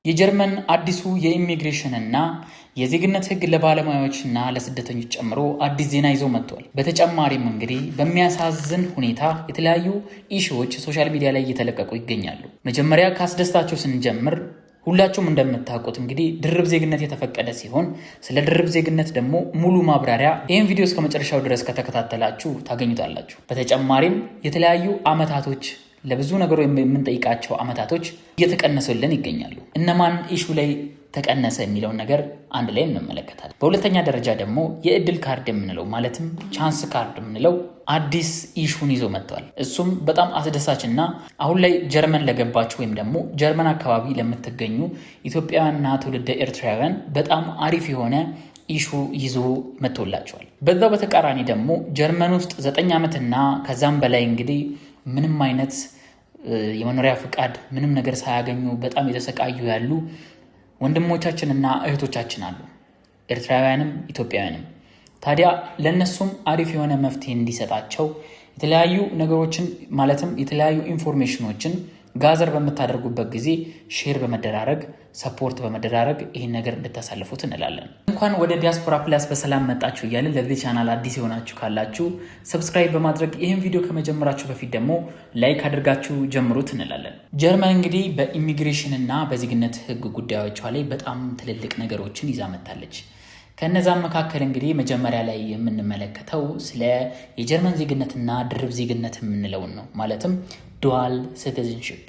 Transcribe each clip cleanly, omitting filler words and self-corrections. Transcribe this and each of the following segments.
የጀርመን አዲሱ የኢሚግሬሽን እና የዜግነት ህግ ለባለሙያዎችና ለስደተኞች ጨምሮ አዲስ ዜና ይዞ መጥቷል። በተጨማሪም እንግዲህ በሚያሳዝን ሁኔታ የተለያዩ ኢሹዎች ሶሻል ሚዲያ ላይ እየተለቀቁ ይገኛሉ። መጀመሪያ ካስደስታቸው ስንጀምር ሁላችሁም እንደምታውቁት እንግዲህ ድርብ ዜግነት የተፈቀደ ሲሆን ስለ ድርብ ዜግነት ደግሞ ሙሉ ማብራሪያ ይህን ቪዲዮ እስከ መጨረሻው ድረስ ከተከታተላችሁ ታገኙታላችሁ። በተጨማሪም የተለያዩ አመታቶች ለብዙ ነገሮች የምንጠይቃቸው አመታቶች እየተቀነሱልን ይገኛሉ። እነማን ኢሹ ላይ ተቀነሰ የሚለውን ነገር አንድ ላይ እንመለከታለን። በሁለተኛ ደረጃ ደግሞ የእድል ካርድ የምንለው ማለትም ቻንስ ካርድ የምንለው አዲስ ኢሹን ይዞ መጥቷል። እሱም በጣም አስደሳችና አሁን ላይ ጀርመን ለገባችሁ ወይም ደግሞ ጀርመን አካባቢ ለምትገኙ ኢትዮጵያውያንና ትውልደ ኤርትራውያን በጣም አሪፍ የሆነ ኢሹ ይዞ መጥቶላቸዋል። በዛው በተቃራኒ ደግሞ ጀርመን ውስጥ 9 ዓመትና ከዛም በላይ እንግዲህ ምንም አይነት የመኖሪያ ፍቃድ ምንም ነገር ሳያገኙ በጣም የተሰቃዩ ያሉ ወንድሞቻችንና እህቶቻችን አሉ፣ ኤርትራውያንም ኢትዮጵያውያንም። ታዲያ ለነሱም አሪፍ የሆነ መፍትሄ እንዲሰጣቸው የተለያዩ ነገሮችን ማለትም የተለያዩ ኢንፎርሜሽኖችን ጋዘር በምታደርጉበት ጊዜ ሼር በመደራረግ ሰፖርት በመደራረግ ይህን ነገር እንድታሳልፉት እንላለን። እንኳን ወደ ዲያስፖራ ፕላስ በሰላም መጣችሁ እያለን ለዚህ ቻናል አዲስ የሆናችሁ ካላችሁ ሰብስክራይብ በማድረግ ይህን ቪዲዮ ከመጀመራችሁ በፊት ደግሞ ላይክ አድርጋችሁ ጀምሩት እንላለን። ጀርመን እንግዲህ በኢሚግሬሽን እና በዜግነት ህግ ጉዳዮቿ ላይ በጣም ትልልቅ ነገሮችን ይዛ መጥታለች። ከነዛም መካከል እንግዲህ መጀመሪያ ላይ የምንመለከተው ስለ የጀርመን ዜግነትና ድርብ ዜግነት የምንለውን ነው። ማለትም ዱዋል ሲቲዝንሺፕ።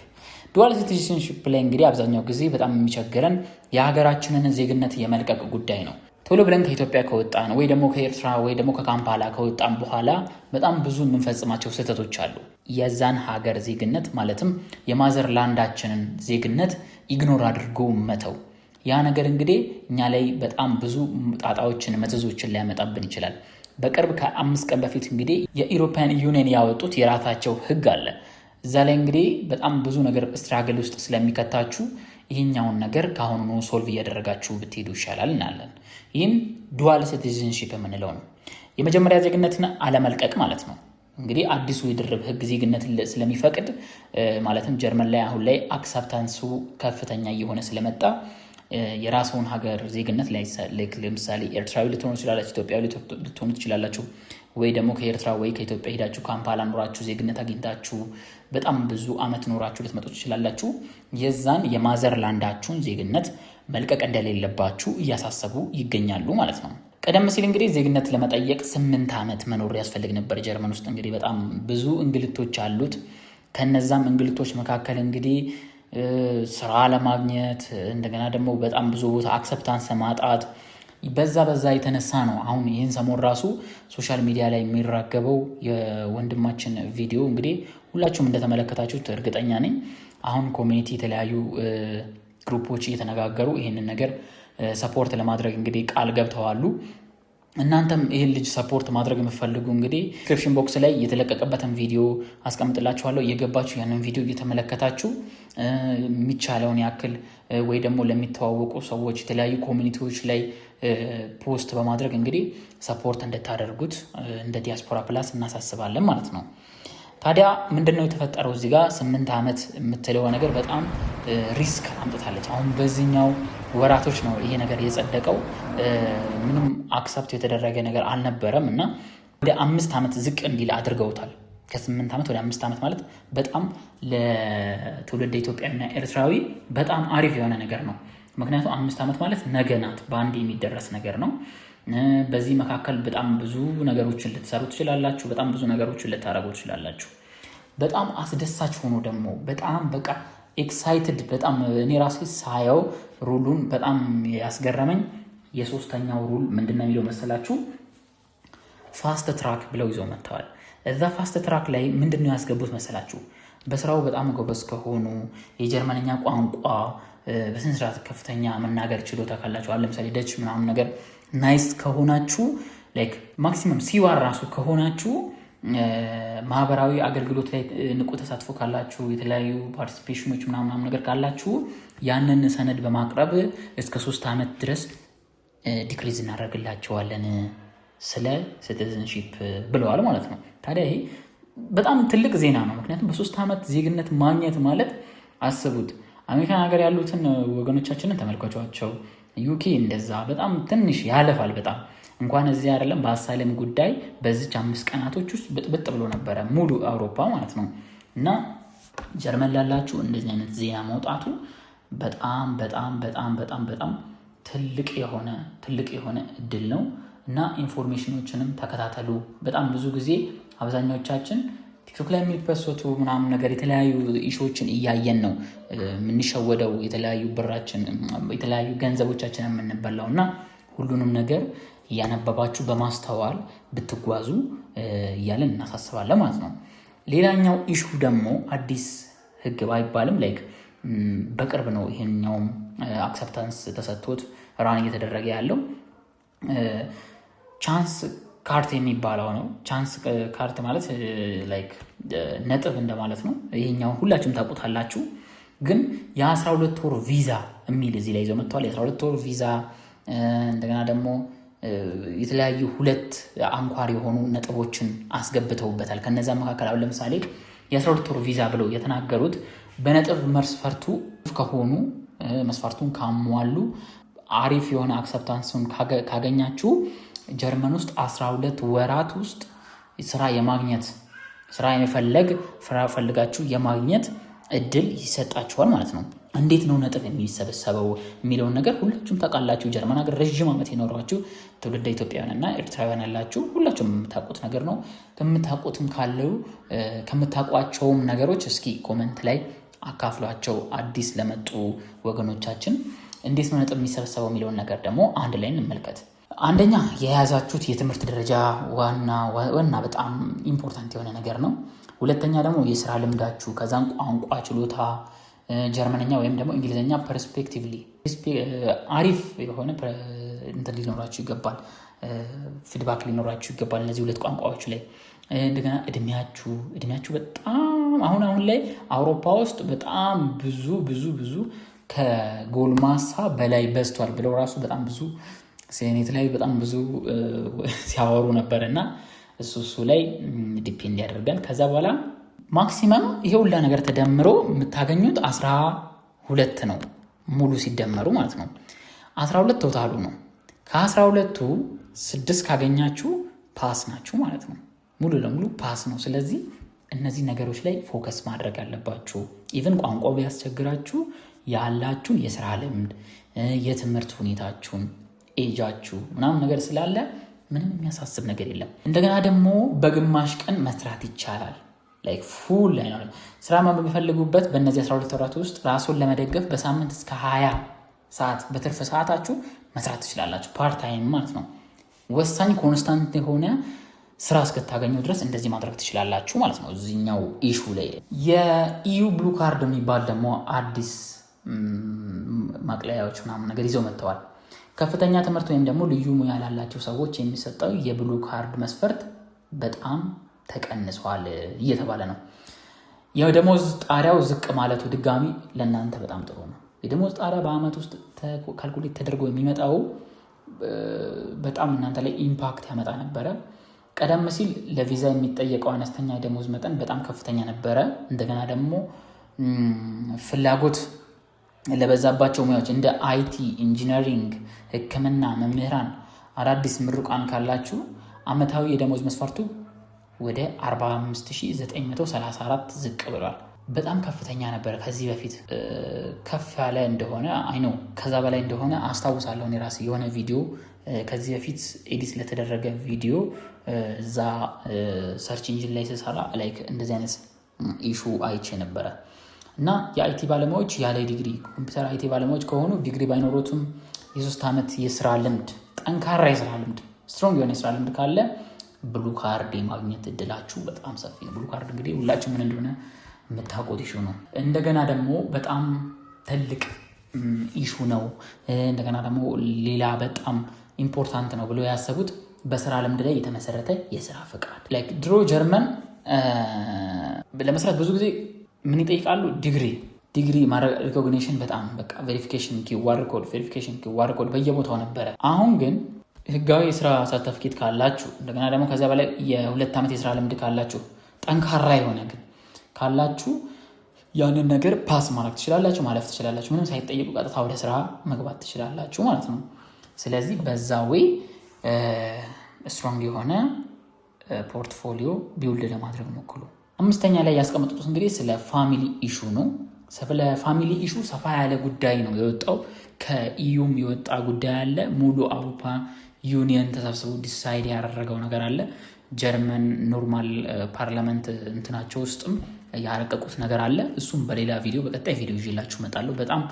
ዱዋል ሲቲዝንሺፕ ላይ እንግዲህ አብዛኛው ጊዜ በጣም የሚቸግረን የሀገራችንን ዜግነት የመልቀቅ ጉዳይ ነው። ቶሎ ብለን ከኢትዮጵያ ከወጣን ወይ ደግሞ ከኤርትራ ወይ ደግሞ ከካምፓላ ከወጣን በኋላ በጣም ብዙ የምንፈጽማቸው ስህተቶች አሉ። የዛን ሀገር ዜግነት ማለትም የማዘርላንዳችንን ዜግነት ኢግኖር አድርጎ መተው። ያ ነገር እንግዲህ እኛ ላይ በጣም ብዙ ጣጣዎችን መዘዞችን ሊያመጣብን ይችላል። በቅርብ ከ5 ቀን በፊት እንግዲህ የኢሮፒያን ዩኒየን ያወጡት የራሳቸው ህግ አለ። እዛ ላይ እንግዲህ በጣም ብዙ ነገር ስትራግል ውስጥ ስለሚከታችሁ ይህኛውን ነገር ከአሁኑ ሶልቭ እያደረጋችሁ ብትሄዱ ይሻላል እናለን። ይህም ዱዋል ሲቲዝንሺፕ የምንለው ነው። የመጀመሪያ ዜግነትን አለመልቀቅ ማለት ነው። እንግዲህ አዲሱ የድርብ ህግ ዜግነት ስለሚፈቅድ ማለትም ጀርመን ላይ አሁን ላይ አክሰፕታንሱ ከፍተኛ እየሆነ ስለመጣ የራስዎን ሀገር ዜግነት ለምሳሌ ኤርትራዊ ልትሆኑ ትችላላችሁ፣ ኢትዮጵያዊ ልትሆኑ ትችላላችሁ፣ ወይ ደግሞ ከኤርትራ ወይ ከኢትዮጵያ ሄዳችሁ ካምፓላ ኖራችሁ ዜግነት አግኝታችሁ በጣም ብዙ አመት ኖራችሁ ልትመጡ ትችላላችሁ። የዛን የማዘርላንዳችሁን ዜግነት መልቀቅ እንደሌለባችሁ እያሳሰቡ ይገኛሉ ማለት ነው። ቀደም ሲል እንግዲህ ዜግነት ለመጠየቅ 8 ዓመት መኖር ያስፈልግ ነበር። ጀርመን ውስጥ እንግዲህ በጣም ብዙ እንግልቶች አሉት። ከነዛም እንግልቶች መካከል እንግዲህ ስራ ለማግኘት እንደገና ደግሞ በጣም ብዙ ቦታ አክሰፕታንስ ማጣት በዛ የተነሳ ነው አሁን ይህን ሰሞን ራሱ ሶሻል ሚዲያ ላይ የሚራገበው የወንድማችን ቪዲዮ እንግዲህ ሁላችሁም እንደተመለከታችሁት እርግጠኛ ነኝ። አሁን ኮሚኒቲ የተለያዩ ግሩፖች እየተነጋገሩ ይህንን ነገር ሰፖርት ለማድረግ እንግዲህ ቃል ገብተዋሉ። እናንተም ይህን ልጅ ሰፖርት ማድረግ የምትፈልጉ እንግዲህ ዲስክሪፕሽን ቦክስ ላይ የተለቀቀበትን ቪዲዮ አስቀምጥላችኋለሁ። እየገባችሁ ያንን ቪዲዮ እየተመለከታችሁ የሚቻለውን ያክል ወይ ደግሞ ለሚተዋወቁ ሰዎች የተለያዩ ኮሚኒቲዎች ላይ ፖስት በማድረግ እንግዲህ ሰፖርት እንድታደርጉት እንደ ዲያስፖራ ፕላስ እናሳስባለን ማለት ነው። ታዲያ ምንድነው የተፈጠረው? እዚህ ጋር 8 ዓመት የምትለው ነገር በጣም ሪስክ አምጥታለች። አሁን በዚህኛው ወራቶች ነው ይሄ ነገር የጸደቀው። ምንም አክሰፕት የተደረገ ነገር አልነበረም እና ወደ 5 ዓመት ዝቅ እንዲል አድርገውታል። ከ8 ዓመት ወደ 5 ዓመት ማለት በጣም ለትውልደ ኢትዮጵያዊና ኤርትራዊ በጣም አሪፍ የሆነ ነገር ነው። ምክንያቱም 5 ዓመት ማለት ነገ ናት፣ በአንድ የሚደረስ ነገር ነው። በዚህ መካከል በጣም ብዙ ነገሮችን ልትሰሩ ትችላላችሁ። በጣም ብዙ ነገሮችን ልታረጉ ትችላላችሁ። በጣም አስደሳች ሆኖ ደግሞ በጣም በቃ ኤክሳይትድ በጣም እኔ ራሴ ሳየው ሩሉን በጣም ያስገረመኝ የሶስተኛው ሩል ምንድነው የሚለው መሰላችሁ? ፋስት ትራክ ብለው ይዘው መጥተዋል። እዛ ፋስት ትራክ ላይ ምንድነው ያስገቡት መሰላችሁ? በስራው በጣም ጎበዝ ከሆኑ የጀርመንኛ ቋንቋ በስነ ስርዓት ከፍተኛ መናገር ችሎታ ካላችሁ ለምሳሌ ደች ምናምን ነገር ናይስ ከሆናችሁ ላይክ ማክሲመም ሲዋር ራሱ ከሆናችሁ ማህበራዊ አገልግሎት ላይ ንቁ ተሳትፎ ካላችሁ የተለያዩ ፓርቲሲፔሽኖች ምናምን ነገር ካላችሁ ያንን ሰነድ በማቅረብ እስከ 3 ዓመት ድረስ ዲክሪዝ እናደርግላቸዋለን ስለ ሲቲዝንሺፕ ብለዋል ማለት ነው። ታዲያ ይሄ በጣም ትልቅ ዜና ነው። ምክንያቱም በ3 ዓመት ዜግነት ማግኘት ማለት አስቡት አሜሪካን ሀገር ያሉትን ወገኖቻችንን ተመልከቷቸው። ዩኬ እንደዛ በጣም ትንሽ ያለፋል። በጣም እንኳን እዚህ አይደለም በአሳይለም ጉዳይ በዚች 5 ቀናቶች ውስጥ ብጥብጥ ብሎ ነበረ ሙሉ አውሮፓ ማለት ነው። እና ጀርመን ላላችሁ እንደዚህ አይነት ዜና መውጣቱ በጣም በጣም በጣም በጣም በጣም ትልቅ የሆነ እድል ነው። እና ኢንፎርሜሽኖችንም ተከታተሉ። በጣም ብዙ ጊዜ አብዛኛዎቻችን ቲክቶክ ላይ የሚፖስቱ ምናምን ነገር የተለያዩ ኢሹዎችን እያየን ነው የምንሸወደው፣ የተለያዩ ብራችን የተለያዩ ገንዘቦቻችን የምንበላው እና ሁሉንም ነገር እያነበባችሁ በማስተዋል ብትጓዙ እያለን እናሳስባለን ማለት ነው። ሌላኛው ኢሹ ደግሞ አዲስ ህግ ባይባልም ላይክ በቅርብ ነው ይሄኛውም አክሰፕታንስ ተሰጥቶት ራን እየተደረገ ያለው ቻንስ ካርት የሚባለው ነው። ቻንስ ካርት ማለት ላይክ ነጥብ እንደማለት ነው። ይሄኛው ሁላችሁም ታውቁታላችሁ። ግን የ12 ወር ቪዛ የሚል እዚህ ላይ ይዘው መጥተዋል። የ12 ወር ቪዛ እንደገና ደግሞ የተለያዩ 2 አንኳር የሆኑ ነጥቦችን አስገብተውበታል። ከነዛ መካከል አሁን ለምሳሌ የ12 ወር ቪዛ ብለው የተናገሩት በነጥብ መስፈርቱ ከሆኑ መስፈርቱን ካሟሉ አሪፍ የሆነ አክሰፕታንስን ካገኛችሁ ጀርመን ውስጥ 12 ወራት ውስጥ ስራ የመፈለግ ፈልጋችሁ የማግኘት እድል ይሰጣችኋል ማለት ነው። እንዴት ነው ነጥብ የሚሰበሰበው የሚለውን ነገር ሁላችሁም ታውቃላችሁ። ጀርመን ሀገር ረዥም ዓመት የኖራችሁ ትውልደ ኢትዮጵያውያንና ኤርትራውያን ያላችሁ ሁላችሁም የምታውቁት ነገር ነው። ከምታውቋቸውም ነገሮች እስኪ ኮመንት ላይ አካፍሏቸው። አዲስ ለመጡ ወገኖቻችን እንዴት ነው ነጥብ የሚሰበሰበው የሚለውን ነገር ደግሞ አንድ ላይ እንመልከት። አንደኛ የያዛችሁት የትምህርት ደረጃ ዋና በጣም ኢምፖርታንት የሆነ ነገር ነው። ሁለተኛ ደግሞ የስራ ልምዳችሁ፣ ከዛም ቋንቋ ችሎታ፣ ጀርመንኛ ወይም ደግሞ እንግሊዝኛ ፐርስፔክቲቭሊ አሪፍ የሆነ እንትን ሊኖራችሁ ይገባል፣ ፊድባክ ሊኖራችሁ ይገባል እነዚህ 2 ቋንቋዎች ላይ። እንደገና እድሜያችሁ በጣም አሁን ላይ አውሮፓ ውስጥ በጣም ብዙ ከጎልማሳ በላይ በዝቷል ብለው ራሱ በጣም ብዙ ሴኔት ላይ በጣም ብዙ ሲያወሩ ነበር እና እሱ ላይ ዲፔንድ ያደርጋል። ከዛ በኋላ ማክሲመም ይሄ ሁላ ነገር ተደምሮ የምታገኙት 12 ነው ሙሉ ሲደመሩ ማለት ነው። 12 ቶታሉ ነው። ከ12ቱ 6 ካገኛችሁ ፓስ ናችሁ ማለት ነው። ሙሉ ለሙሉ ፓስ ነው። ስለዚህ እነዚህ ነገሮች ላይ ፎከስ ማድረግ አለባችሁ። ኢቭን ቋንቋው ቢያስቸግራችሁ ያላችሁን የስራ ልምድ፣ የትምህርት ሁኔታችሁን፣ ኤጃችሁ ምናምን ነገር ስላለ ምንም የሚያሳስብ ነገር የለም። እንደገና ደግሞ በግማሽ ቀን መስራት ይቻላል። ላይክ ፉል ላይ ነው ስራ በሚፈልጉበት በእነዚህ 12 ወራት ውስጥ ራሱን ለመደገፍ በሳምንት እስከ 20 ሰዓት በትርፍ ሰዓታችሁ መስራት ትችላላችሁ። ፓርት ታይም ማለት ነው። ወሳኝ ኮንስታንት የሆነ ስራ እስክታገኙ ድረስ እንደዚህ ማድረግ ትችላላችሁ ማለት ነው። እዚህኛው ኢሹ ላይ የኢዩ ብሉ ካርድ የሚባል ደግሞ አዲስ ማቅለያዎች ምናምን ነገር ይዘው መጥተዋል። ከፍተኛ ትምህርት ወይም ደግሞ ልዩ ሙያ ላላቸው ሰዎች የሚሰጠው የብሉ ካርድ መስፈርት በጣም ተቀንሷል እየተባለ ነው። የደሞዝ ጣሪያው ዝቅ ማለቱ ድጋሚ ለእናንተ በጣም ጥሩ ነው። የደሞዝ ጣሪያ በአመት ውስጥ ካልኩሌት ተደርጎ የሚመጣው በጣም እናንተ ላይ ኢምፓክት ያመጣ ነበረ። ቀደም ሲል ለቪዛ የሚጠየቀው አነስተኛ የደሞዝ መጠን በጣም ከፍተኛ ነበረ። እንደገና ደግሞ ፍላጎት ለበዛባቸው ሙያዎች እንደ አይቲ፣ ኢንጂነሪንግ፣ ሕክምና፣ መምህራን አዳዲስ ምሩቃን ካላችሁ አመታዊ የደሞዝ መስፈርቱ ወደ 45934 ዝቅ ብሏል። በጣም ከፍተኛ ነበረ። ከዚህ በፊት ከፍ ያለ እንደሆነ አይነው ከዛ በላይ እንደሆነ አስታውሳለሁ። የራሴ የሆነ ቪዲዮ ከዚህ በፊት ኤዲት ለተደረገ ቪዲዮ እዛ ሰርች ኢንጂን ላይ ስሰራ ላይክ እንደዚህ አይነት ኢሹ አይቼ ነበረ። እና የአይቲ ባለሙያዎች ያለ ዲግሪ ኮምፒውተር አይቲ ባለሙያዎች ከሆኑ ዲግሪ ባይኖሩትም የ3 ዓመት የስራ ልምድ ጠንካራ የስራ ልምድ ስትሮንግ የሆነ የስራ ልምድ ካለ ብሉ ካርድ የማግኘት እድላችሁ በጣም ሰፊ ነው። ብሉ ካርድ እንግዲህ ሁላችሁ ምን እንደሆነ የምታውቁት ኢሹ ነው። እንደገና ደግሞ በጣም ትልቅ ኢሹ ነው። እንደገና ደግሞ ሌላ በጣም ኢምፖርታንት ነው ብለው ያሰቡት በስራ ልምድ ላይ የተመሰረተ የስራ ፍቃድ። ላይክ ድሮ ጀርመን ለመስራት ብዙ ጊዜ ምን ይጠይቃሉ? ዲግሪ ሪኮግኒሽን በጣም በቃ ቬሪፊኬሽን ኪዋር ኮድ በየቦታው ነበረ። አሁን ግን ህጋዊ የስራ ሰርተፊኬት ካላችሁ እንደገና ደግሞ ከዚያ በላይ የ2 ዓመት የስራ ልምድ ካላችሁ ጠንካራ የሆነ ግን ካላችሁ ያንን ነገር ፓስ ማድረግ ትችላላችሁ፣ ማለፍ ትችላላችሁ። ምንም ሳይጠየቁ ቀጥታ ወደ ስራ መግባት ትችላላችሁ ማለት ነው። ስለዚህ በዛ ወይ ስትሮንግ የሆነ ፖርትፎሊዮ ቢውልድ ለማድረግ ሞክሩ። 5ኛ ላይ ያስቀመጡት እንግዲህ ስለ ፋሚሊ ኢሹ ነው። ስለ ፋሚሊ ኢሹ ሰፋ ያለ ጉዳይ ነው የወጣው። ከኢዩም የወጣ ጉዳይ አለ። ሙሉ አውሮፓ ዩኒየን ተሰብስቦ ዲሳይድ ያደረገው ነገር አለ። ጀርመን ኖርማል ፓርላመንት እንትናቸው ውስጥም ያረቀቁት ነገር አለ። እሱም በሌላ ቪዲዮ በቀጣይ ቪዲዮ ይዤላችሁ እመጣለሁ። በጣም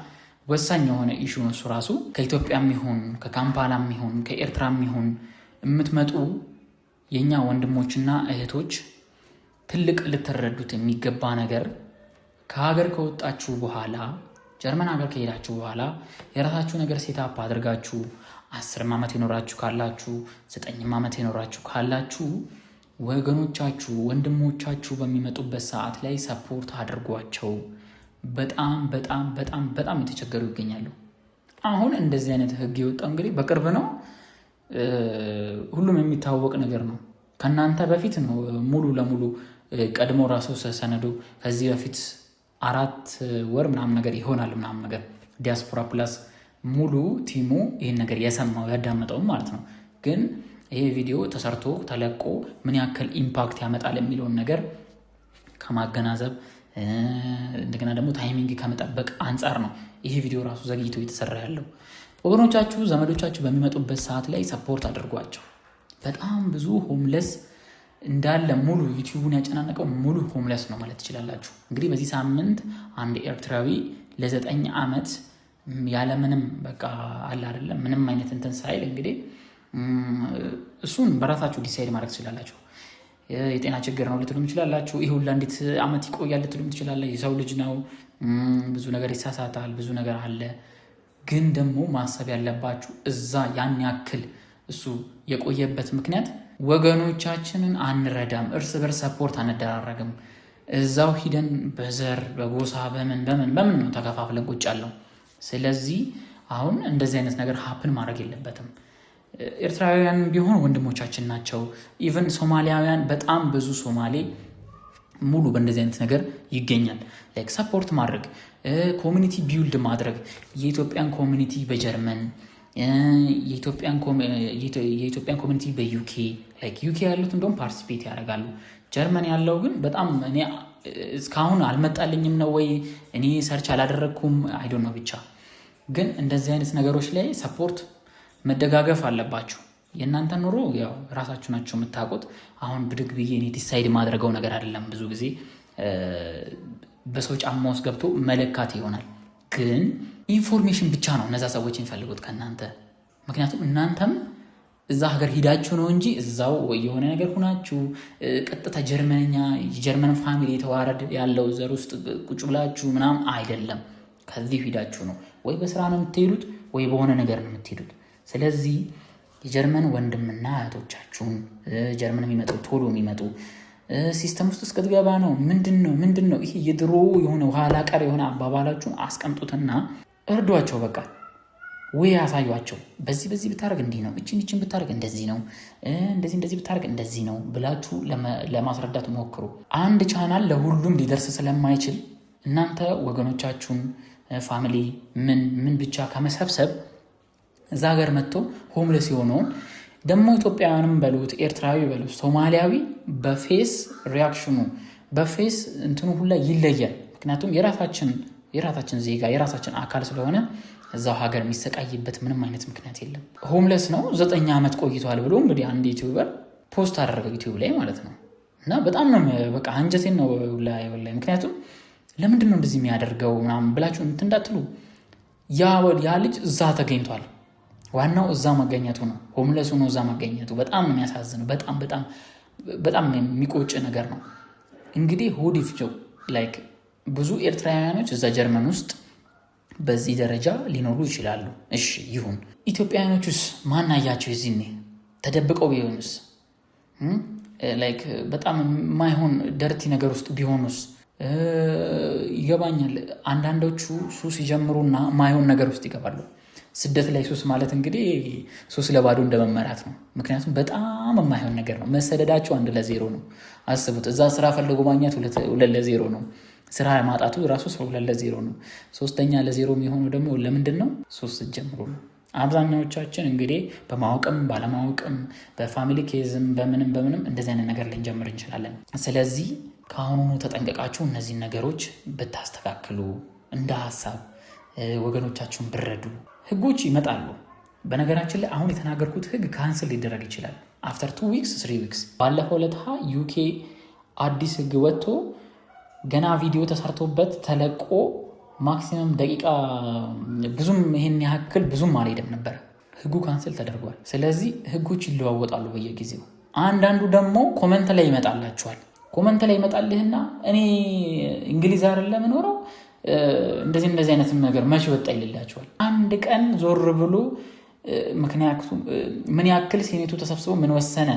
ወሳኝ የሆነ ኢሹ ነው እሱ ራሱ። ከኢትዮጵያም ይሁን ከካምፓላም ይሁን ከኤርትራም ይሁን የምትመጡ የኛ ወንድሞችና እህቶች ትልቅ ልትረዱት የሚገባ ነገር ከሀገር ከወጣችሁ በኋላ ጀርመን ሀገር ከሄዳችሁ በኋላ የራሳችሁ ነገር ሴታፕ አድርጋችሁ 10 ዓመት የኖራችሁ ካላችሁ 9 ዓመት የኖራችሁ ካላችሁ ወገኖቻችሁ ወንድሞቻችሁ በሚመጡበት ሰዓት ላይ ሰፖርት አድርጓቸው። በጣም በጣም በጣም በጣም የተቸገሩ ይገኛሉ። አሁን እንደዚህ አይነት ህግ የወጣው እንግዲህ በቅርብ ነው። ሁሉም የሚታወቅ ነገር ነው። ከናንተ በፊት ነው ሙሉ ለሙሉ ቀድሞ ራሱ ሰነዱ ከዚህ በፊት 4 ወር ምናምን ነገር ይሆናል ምናምን ነገር ዲያስፖራ ፕላስ ሙሉ ቲሙ ይህን ነገር የሰማው ያዳመጠው ማለት ነው። ግን ይሄ ቪዲዮ ተሰርቶ ተለቆ ምን ያክል ኢምፓክት ያመጣል የሚለውን ነገር ከማገናዘብ እንደገና ደግሞ ታይሚንግ ከመጠበቅ አንጻር ነው ይሄ ቪዲዮ ራሱ ዘግይቶ የተሰራ ያለው። ወገኖቻችሁ ዘመዶቻችሁ በሚመጡበት ሰዓት ላይ ሰፖርት አድርጓቸው። በጣም ብዙ ሆምለስ እንዳለ ሙሉ ዩቲዩቡን ያጨናነቀው ሙሉ ሆምለስ ነው ማለት ትችላላችሁ። እንግዲህ በዚህ ሳምንት አንድ ኤርትራዊ ለ9 ዓመት ያለምንም በቃ አለ አይደለም ምንም አይነት እንትን ሳይል እንግዲህ እሱን በራሳችሁ ዲሳይድ ማድረግ ትችላላችሁ። የጤና ችግር ነው ልትሉም ትችላላችሁ። ይሄ ሁላ እንዴት ዓመት ይቆያል ልትሉም ትችላላችሁ። የሰው ልጅ ነው፣ ብዙ ነገር ይሳሳታል፣ ብዙ ነገር አለ። ግን ደግሞ ማሰብ ያለባችሁ እዛ ያን ያክል እሱ የቆየበት ምክንያት ወገኖቻችንን አንረዳም፣ እርስ በርስ ሰፖርት አንደራረግም። እዛው ሂደን በዘር በጎሳ በምን ነው ተከፋፍለን ቁጭ ያለው። ስለዚህ አሁን እንደዚህ አይነት ነገር ሀፕን ማድረግ የለበትም። ኤርትራውያን ቢሆን ወንድሞቻችን ናቸው። ኢቨን ሶማሊያውያን በጣም ብዙ ሶማሌ ሙሉ በእንደዚህ አይነት ነገር ይገኛል። ላይክ ሰፖርት ማድረግ፣ ኮሚኒቲ ቢውልድ ማድረግ፣ የኢትዮጵያን ኮሚኒቲ በጀርመን የኢትዮጵያን ኮሚኒቲ በዩኬ ዩኬ ያሉት እንደውም ፓርቲሲፔት ያደርጋሉ። ጀርመን ያለው ግን በጣም እኔ እስካሁን አልመጣልኝም ነው ወይ እኔ ሰርች አላደረግኩም አይዶን ነው። ብቻ ግን እንደዚህ አይነት ነገሮች ላይ ሰፖርት መደጋገፍ አለባችሁ። የእናንተ ኑሮ ያው ራሳችሁ ናችሁ የምታውቁት። አሁን ብድግ ብዬ እኔ ዲሳይድ ማድረገው ነገር አይደለም። ብዙ ጊዜ በሰው ጫማ ውስጥ ገብቶ መለካት ይሆናል። ግን ኢንፎርሜሽን ብቻ ነው እነዛ ሰዎች የሚፈልጉት ከእናንተ። ምክንያቱም እናንተም እዛ ሀገር ሂዳችሁ ነው እንጂ እዛው የሆነ ነገር ሁናችሁ ቀጥታ የጀርመን ፋሚሊ የተዋረድ ያለው ዘር ውስጥ ቁጭ ብላችሁ ምናምን አይደለም። ከዚህ ሂዳችሁ ነው ወይ በስራ ነው የምትሄዱት ወይ በሆነ ነገር ነው የምትሄዱት። ስለዚህ የጀርመን ወንድምና እህቶቻችሁን ጀርመን የሚመጡ ቶሎ የሚመጡ ሲስተም ውስጥ እስከትገባ ነው ምንድን ነው ይሄ የድሮ የሆነ ኋላ ቀር የሆነ አባባላችሁን አስቀምጡትና እርዷቸው። በቃ ወይ ያሳዩቸው። በዚህ ብታደርግ እንዲህ ነው፣ እችን ብታደርግ እንደዚህ ነው፣ እንደዚህ ብታደርግ እንደዚህ ነው ብላችሁ ለማስረዳት ሞክሩ። አንድ ቻናል ለሁሉም ሊደርስ ስለማይችል እናንተ ወገኖቻችሁን ፋሚሊ ምን ብቻ ከመሰብሰብ እዛ ሀገር መጥቶ ሆምለስ የሆነውን ደግሞ ኢትዮጵያውያንም በሉት ኤርትራዊ በሉት ሶማሊያዊ በፌስ ሪያክሽኑ በፌስ እንትኑ ሁላ ይለያል። ምክንያቱም የራሳችን ዜጋ የራሳችን አካል ስለሆነ እዛው ሀገር የሚሰቃይበት ምንም አይነት ምክንያት የለም። ሆምለስ ነው 9 ዓመት ቆይቷል ብሎ እንግዲህ አንድ ዩቲዩበር ፖስት አደረገው ዩቲዩብ ላይ ማለት ነው። እና በጣም ነው በቃ አንጀቴን ነው ላይ ምክንያቱም ለምንድን ነው እንደዚህ የሚያደርገው ምናምን ብላችሁ እንትን እንዳትሉ። ያ ልጅ እዛ ተገኝቷል። ዋናው እዛ መገኘቱ ነው። ሆምለሱ ነው እዛ መገኘቱ። በጣም ነው የሚያሳዝነው። በጣም የሚቆጭ ነገር ነው። እንግዲህ ሁዲፍጆ ላይክ ብዙ ኤርትራውያኖች እዛ ጀርመን ውስጥ በዚህ ደረጃ ሊኖሩ ይችላሉ። እሺ ይሁን። ኢትዮጵያውያኖቹስ ማን አያቸው? እዚህኔ ተደብቀው ቢሆኑስ? ላይክ በጣም የማይሆን ደርቲ ነገር ውስጥ ቢሆኑስ? ይገባኛል። አንዳንዶቹ ሱስ ይጀምሩና ማይሆን ነገር ውስጥ ይገባሉ። ስደት ላይ ሱስ ማለት እንግዲህ ሱስ ለባዶ እንደመመራት ነው። ምክንያቱም በጣም የማይሆን ነገር ነው። መሰደዳቸው 1-0 ነው። አስቡት። እዛ ስራ ፈልጎ ማግኘት 2-0 ነው። ስራ ማጣቱ ራሱ 2-0 ነው። 3-0 የሚሆነው ደግሞ ለምንድን ነው? 3 ጀምሮ ነው። አብዛኛዎቻችን እንግዲህ በማወቅም ባለማወቅም በፋሚሊ ኬዝም በምንም እንደዚህ አይነት ነገር ልንጀምር እንችላለን። ስለዚህ ከአሁኑ ተጠንቀቃችሁ እነዚህን ነገሮች ብታስተካክሉ እንደ ሀሳብ ወገኖቻችሁን ብረዱ። ህጎች ይመጣሉ። በነገራችን ላይ አሁን የተናገርኩት ህግ ካንስል ሊደረግ ይችላል አፍተር 2 weeks 3 weeks። ባለፈው ዕለት ዩኬ አዲስ ህግ ወጥቶ ገና ቪዲዮ ተሰርቶበት ተለቆ ማክሲመም ደቂቃ ብዙም ይሄን ያክል ብዙም አልሄደም ነበር። ህጉ ካንስል ተደርጓል። ስለዚህ ህጎች ይለዋወጣሉ በየጊዜው። አንዳንዱ ደግሞ ኮመንት ላይ ይመጣላችኋል። ኮመንት ላይ ይመጣልህና እኔ እንግሊዝ አይደለም የምኖረው እንደዚህ አይነት ነገር መቼ ወጣ ይልላችኋል። አንድ ቀን ዞር ብሎ ምክንያቱም ምን ያክል ሴኔቱ ተሰብስቦ ምን ወሰነ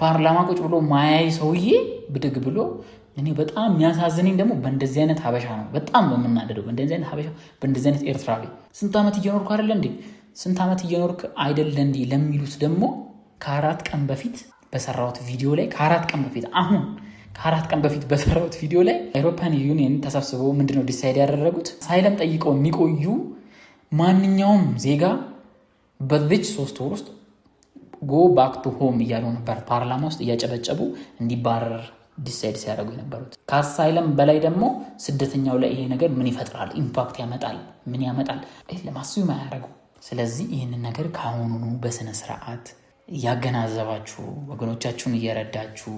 ፓርላማ ቁጭ ብሎ ማያይ ሰውዬ ብድግ ብሎ እኔ በጣም የሚያሳዝነኝ ደግሞ በእንደዚህ አይነት ሀበሻ ነው። በጣም በምናደደው በእንደዚህ አይነት ሀበሻ በእንደዚህ አይነት ኤርትራዊ ስንት ዓመት እየኖርኩ አይደለ እንዴ ስንት ዓመት እየኖርክ አይደለ እንዴ ለሚሉት ደግሞ ከ4 ቀን በፊት በሰራሁት ቪዲዮ ላይ ከ4 ቀን በፊት በሰራሁት ቪዲዮ ላይ አውሮፓን ዩኒየን ተሰብስበው ምንድነው ዲሳይድ ያደረጉት አሳይለም ጠይቀው የሚቆዩ ማንኛውም ዜጋ በዚች 3 ወር ውስጥ ጎ ባክ ቱ ሆም እያሉ ነበር ፓርላማ ውስጥ እያጨበጨቡ እንዲባረር ዲሳይድ ሲያደርጉ የነበሩት። ከአሳይለም በላይ ደግሞ ስደተኛው ላይ ይሄ ነገር ምን ይፈጥራል፣ ኢምፓክት ያመጣል፣ ምን ያመጣል ለማስዩ ማያደርጉ። ስለዚህ ይህንን ነገር ከአሁኑኑ በስነ ስርዓት እያገናዘባችሁ ወገኖቻችሁን እየረዳችሁ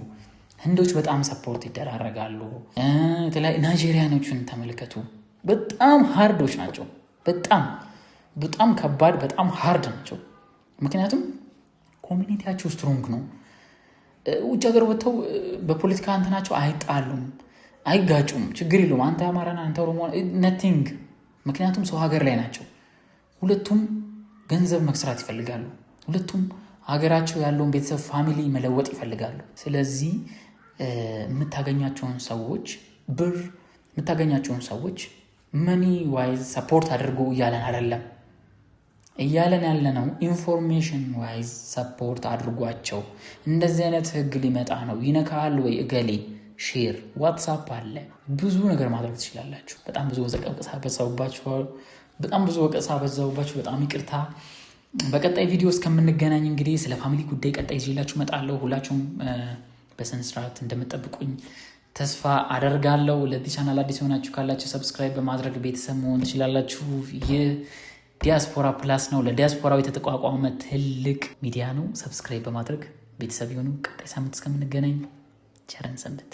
ህንዶች በጣም ሰፖርት ይደራረጋሉ። ናይጄሪያኖችን ተመልከቱ። በጣም ሃርዶች ናቸው። በጣም ከባድ በጣም ሃርድ ናቸው። ምክንያቱም ኮሚኒቲያቸው ስትሮንግ ነው። ውጭ ሀገር ወጥተው በፖለቲካ እንትናቸው አይጣሉም፣ አይጋጩም፣ ችግር የለውም። አንተ አማራና አንተ ኦሮሞ ነቲንግ። ምክንያቱም ሰው ሀገር ላይ ናቸው። ሁለቱም ገንዘብ መክስራት ይፈልጋሉ። ሁለቱም ሀገራቸው ያለውን ቤተሰብ ፋሚሊ መለወጥ ይፈልጋሉ። ስለዚህ የምታገኛቸውን ሰዎች መኒ ዋይዝ ሰፖርት አድርጎ እያለን አይደለም እያለን ያለነው ኢንፎርሜሽን ዋይዝ ሰፖርት አድርጓቸው። እንደዚህ አይነት ህግ ሊመጣ ነው ይነካል ወይ እገሌ ሼር ዋትሳፕ አለ፣ ብዙ ነገር ማድረግ ትችላላችሁ። በጣም ብዙ ወቀሳ በዛውባችሁ በጣም ይቅርታ። በቀጣይ ቪዲዮ እስከምንገናኝ እንግዲህ ስለ ፋሚሊ ጉዳይ ቀጣይ ይዤላችሁ እመጣለሁ። ሁላችሁም በስነ ስርዓት እንደምትጠብቁኝ ተስፋ አደርጋለሁ። ለዚህ ቻናል አዲስ የሆናችሁ ካላችሁ ሰብስክራይብ በማድረግ ቤተሰብ መሆን ትችላላችሁ። ይህ ዲያስፖራ ፕላስ ነው። ለዲያስፖራው የተቋቋመ ትልቅ ሚዲያ ነው። ሰብስክራይብ በማድረግ ቤተሰብ ይሁኑ። ቀጣይ ሳምንት እስከምንገናኝ ቸርን ሰንብት።